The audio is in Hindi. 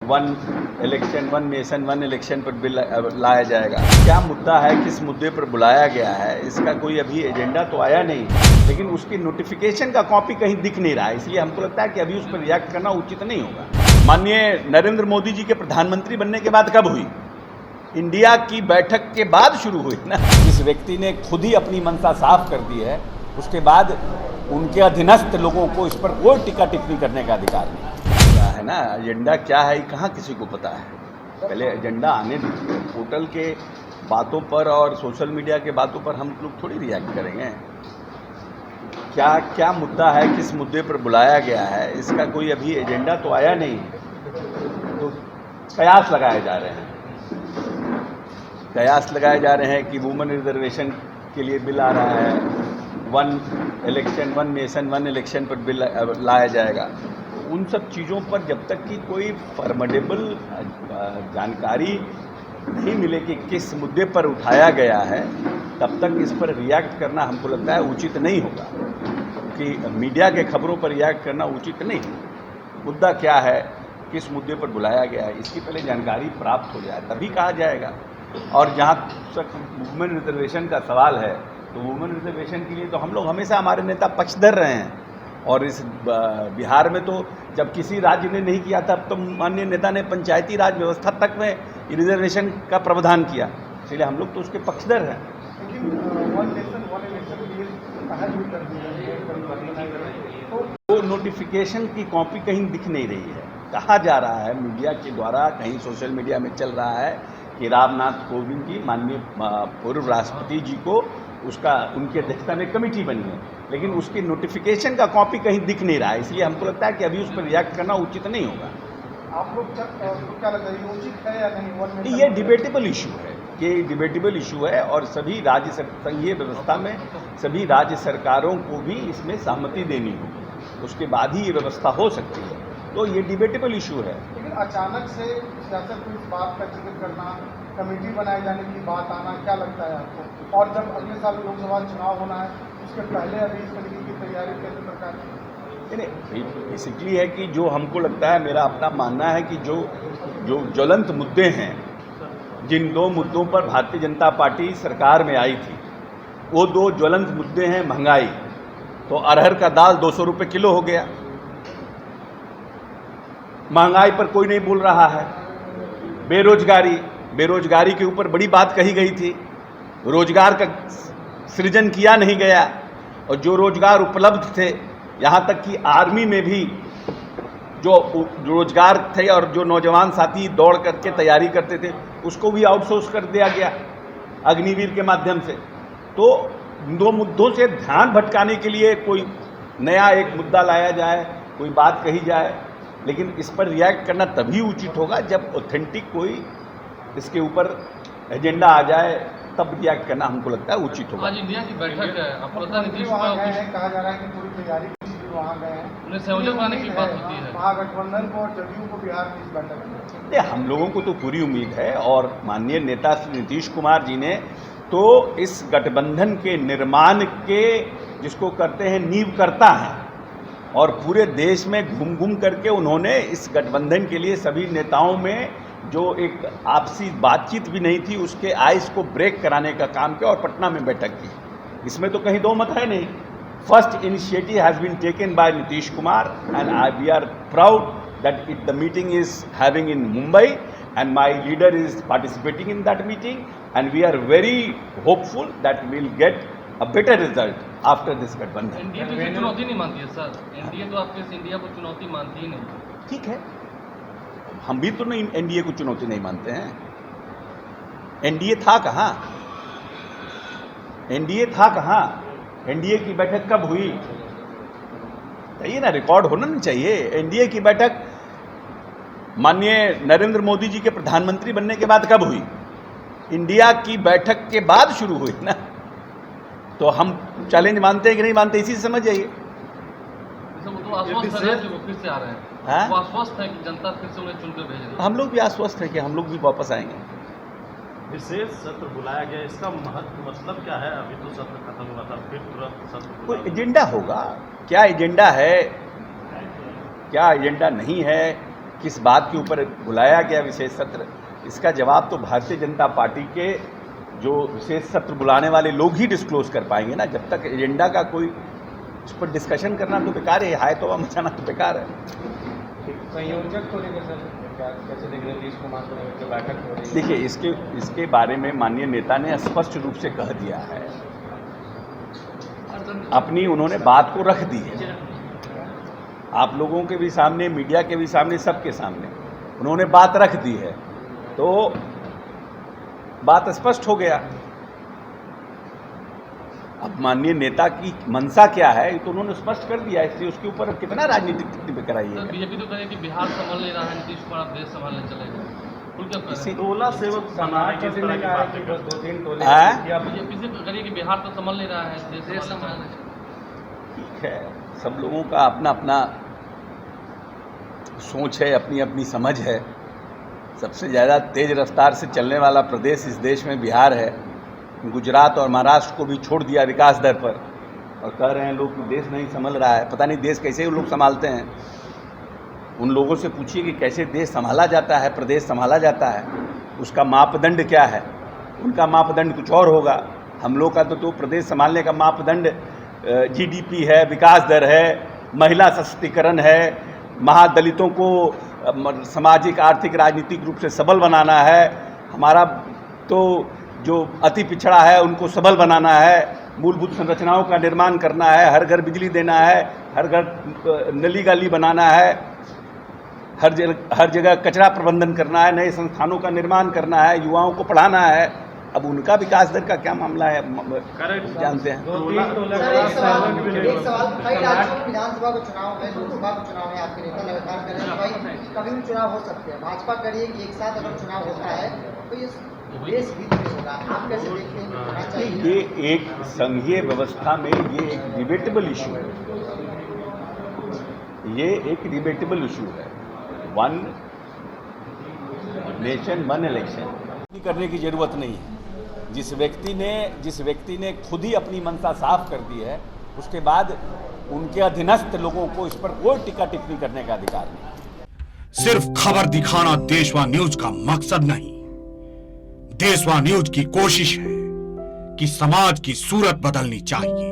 One election one nation one election पर बिल लाया जाएगा। क्या मुद्दा है, किस मुद्दे पर बुलाया गया है, इसका कोई अभी एजेंडा तो आया नहीं, लेकिन उसकी नोटिफिकेशन का कॉपी कहीं दिख नहीं रहा है, इसलिए हमको लगता है कि अभी उस पर रिएक्ट करना उचित नहीं होगा। माननीय नरेंद्र मोदी जी के प्रधानमंत्री बनने के बाद कब हुई? इंडिया की बैठक के बाद शुरू हुई ना। जिस व्यक्ति ने खुद ही अपनी मंशा साफ कर दी है, उसके बाद उनके अधीनस्थ लोगों को इस पर कोई टिक्का टिप्पणी करने का अधिकार नहीं है ना। एजेंडा क्या है कहाँ किसी को पता है, पहले एजेंडा आने दीजिए। पोर्टल के बातों पर और सोशल मीडिया के बातों पर हम लोग थोड़ी रिएक्ट करेंगे। क्या मुद्दा है, किस मुद्दे पर बुलाया गया है, इसका कोई अभी एजेंडा तो आया नहीं, तो कयास लगाए जा रहे हैं कि वुमेन रिजर्वेशन के लिए बिल आ रहा है, one election one nation one election पर बिल लाया जाएगा। उन सब चीज़ों पर जब तक कि कोई फॉर्मेडेबल जानकारी नहीं मिले कि किस मुद्दे पर उठाया गया है, तब तक इस पर रिएक्ट करना हमको लगता है उचित नहीं होगा, क्योंकि मीडिया के खबरों पर रिएक्ट करना उचित नहीं है। मुद्दा क्या है, किस मुद्दे पर बुलाया गया है, इसकी पहले जानकारी प्राप्त हो जाए तभी कहा जाएगा। और जहाँ तक वुमेन रिजर्वेशन का सवाल है, तो वुमेन रिजर्वेशन के लिए तो हम लोग हमेशा हमारे नेता पक्षधर रहे हैं, और इस बिहार में तो जब किसी राज्य ने नहीं किया था, तब तो माननीय नेता ने पंचायती राज व्यवस्था तक में रिजर्वेशन का प्रावधान किया, इसलिए हम लोग तो उसके पक्षधर हैं। तो नोटिफिकेशन की कॉपी कहीं दिख नहीं रही है। कहा जा रहा है मीडिया के द्वारा, कहीं सोशल मीडिया में चल रहा है कि रामनाथ कोविंद जी माननीय पूर्व राष्ट्रपति जी को उनकी अध्यक्षता में कमेटी बनी है, लेकिन उसकी नोटिफिकेशन का कॉपी कहीं दिख नहीं रहा है, इसलिए हमको लगता है कि अभी उस पर रिएक्ट करना उचित नहीं होगा। आप लोग क्या लगता है, ये उचित है या नहीं? ये डिबेटेबल इशू है, ये डिबेटेबल इशू है, और सभी राज्य संघीय व्यवस्था में सभी राज्य सरकारों को भी इसमें सहमति देनी होगी, उसके बाद ही ये व्यवस्था हो सकती है। तो ये डिबेटेबल इशू है। लेकिन अचानक से सियासत को इस बात का जिक्र करना, कमेटी बनाए जाने की बात आना, क्या लगता है आपको? और जब अगले साल लोकसभा चुनाव होना है, उसके पहले अभी इस तरीके की तैयारी कैसे सरकार की? बेसिकली है कि जो हमको लगता है, मेरा अपना मानना है कि जो ज्वलंत मुद्दे हैं, जिन दो मुद्दों पर भारतीय जनता पार्टी सरकार में आई थी, वो दो ज्वलंत मुद्दे हैं। महंगाई, तो अरहर का दाल 200 रुपये किलो हो गया, महंगाई पर कोई नहीं बोल रहा है। बेरोजगारी के ऊपर बड़ी बात कही गई थी, रोजगार का सृजन किया नहीं गया, और जो रोजगार उपलब्ध थे, यहाँ तक कि आर्मी में भी जो रोजगार थे और जो नौजवान साथी दौड़ करके तैयारी करते थे, उसको भी आउटसोर्स कर दिया गया अग्निवीर के माध्यम से। तो दो मुद्दों से ध्यान भटकाने के लिए कोई नया एक मुद्दा लाया जाए, कोई बात कही जाए, लेकिन इस पर रिएक्ट करना तभी उचित होगा जब ऑथेंटिक कोई इसके ऊपर एजेंडा आ जाए, तब रिएक्ट करना हमको लगता है उचित होगा। आज इंडिया की बैठक है, आपको लगता है नीतीश वहाँ गए हैं, कहा जा रहा है कि पूरी तैयारी वहाँ गए हैं, उन्हें सहूलियत बनाने की बात होती है। महागठबंधन को और जदयू को बिहार में इस बैठक में हम लोगों को तो पूरी उम्मीद है, और माननीय नेता श्री नीतीश कुमार जी ने तो इस गठबंधन के निर्माण के, जिसको करते हैं, नींव करता है, और पूरे देश में घूम घूम करके उन्होंने इस गठबंधन के लिए सभी नेताओं में जो एक आपसी बातचीत भी नहीं थी, उसके आइस को ब्रेक कराने का काम किया और पटना में बैठक की। इसमें तो कहीं दो मत है नहीं। First initiative has been taken by Nitish Kumar, and we are proud that the meeting is having in Mumbai, and my leader is participating in that meeting, and we are very hopeful that we will get a better result after this गठबंधन। एनडीए तो इसे चुनौती नहीं मानती है सर, एनडीए तो आपके इस इंडिया को चुनौती मानती ही नहीं। ठीक है, हम भी तो नहीं एनडीए को चुनौती नहीं मानते हैं। एनडीए था कहाँ? एनडीए की बैठक कब हुई? चाहिए ना, रिकॉर्ड होना नहीं चाहिए। एनडीए की बैठक माननीय नरेंद्र मोदी जी के प्रधानमंत्री बनने के बाद कब हुई? इंडिया की बैठक के बाद शुरू हुई ना। तो हम चैलेंज मानते हैं कि नहीं मानते, इसी से समझ जाइए। वो तो आश्वस्त है कि वो फिर से आ रहे हैं, वो आश्वस्त है कि जनता फिर से उन्हें चुनकर भेज रही है। हम लोग भी आश्वस्त है कि हम लोग भी वापस आएंगे। विशेष सत्र बुलाया गया, इसका मतलब क्या है? अभी तो सत्र खत्म हुआ था, फिर तुरंत सत्र कोई एजेंडा होगा। क्या एजेंडा है, क्या एजेंडा नहीं है, किस बात के ऊपर बुलाया गया विशेष सत्र, इसका जवाब तो भारतीय जनता पार्टी के जो विशेष सत्र बुलाने वाले लोग ही डिस्क्लोज कर पाएंगे ना। जब तक एजेंडा का कोई उस पर डिस्कशन करना तो बेकार है, हाय तो मचाना तो बेकार है। संयोजक को लेकर सर कैसे देख रहे हैं, नीतीश कुमार को लेकर बैठक हो रही है? देखिए, इसके बारे में माननीय नेता ने स्पष्ट रूप से कह दिया है, अपनी उन्होंने बात को रख दी है, आप लोगों के भी सामने, मीडिया के भी सामने, सबके सामने उन्होंने बात रख दी है, तो बात स्पष्ट हो गया। अब माननीय नेता की मंशा क्या है तो उन्होंने स्पष्ट कर दिया, इसलिए उसके ऊपर कितना राजनीतिक टिप्पणी कराइए। बीजेपी तो कहे कि बिहार संभाल नहीं रहा है, नीतीश कुमार अब देश संभालने चलेगा, टोला सेवक बनाना किस तरह की बात है? 2-3 टोले बीजेपी से करिए कि बिहार तो संभाल नहीं रहा है, देश संभालने। ठीक है, सब लोगों का अपना अपना सोच है, अपनी अपनी समझ है। सबसे ज़्यादा तेज़ रफ्तार से चलने वाला प्रदेश इस देश में बिहार है। गुजरात और महाराष्ट्र को भी छोड़ दिया विकास दर पर, और कह रहे हैं लोग कि देश नहीं संभल रहा है। पता नहीं देश कैसे वो लोग संभालते हैं। उन लोगों से पूछिए कि कैसे देश संभाला जाता है, प्रदेश संभाला जाता है, उसका मापदंड क्या है। उनका मापदंड कुछ और होगा, हम लोग का तो प्रदेश संभालने का मापदंड जीडीपी है, विकास दर है, महिला सशक्तिकरण है, महादलितों को सामाजिक, आर्थिक, राजनीतिक रूप से सबल बनाना है। हमारा तो जो अति पिछड़ा है उनको सबल बनाना है, मूलभूत संरचनाओं का निर्माण करना है, हर घर बिजली देना है, हर घर नली गाली बनाना है, हर जगह कचरा प्रबंधन करना है, नए संस्थानों का निर्माण करना है, युवाओं को पढ़ाना है। अब उनका विकास दर का क्या मामला है, जानते हैं। एक सवाल, कई राज्यों में विधानसभा का चुनाव है, लोकसभा का चुनाव है, आपके नेता लगातार कर रहे हैं भाई कभी भी चुनाव हो सकते हैं। भाजपा करिए कि एक साथ अगर चुनाव होता है तो ये देश हित में होगा, आप कैसे देखते हैं? होना चाहिए। ये एक संघीय व्यवस्था में ये एक डिबेटेबल इशू है, ये एक डिबेटेबल इशू है। वन नेशन वन इलेक्शन करने की जरूरत नहीं है। जिस व्यक्ति ने खुद ही अपनी मंशा साफ कर दी है, उसके बाद उनके अधीनस्थ लोगों को इस पर कोई टिक्का टिप्पणी करने का अधिकार नहीं। सिर्फ खबर दिखाना देशवा न्यूज का मकसद नहीं, देशवा न्यूज की कोशिश है कि समाज की सूरत बदलनी चाहिए।